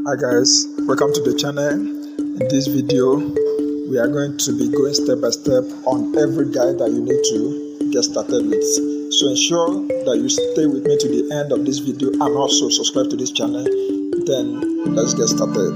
Hi guys, welcome to the channel. In this video, we are going to be going step by step on every guide that you need to get started with. So ensure that you stay with me to the end of this video and also subscribe to this channel. Then let's get started.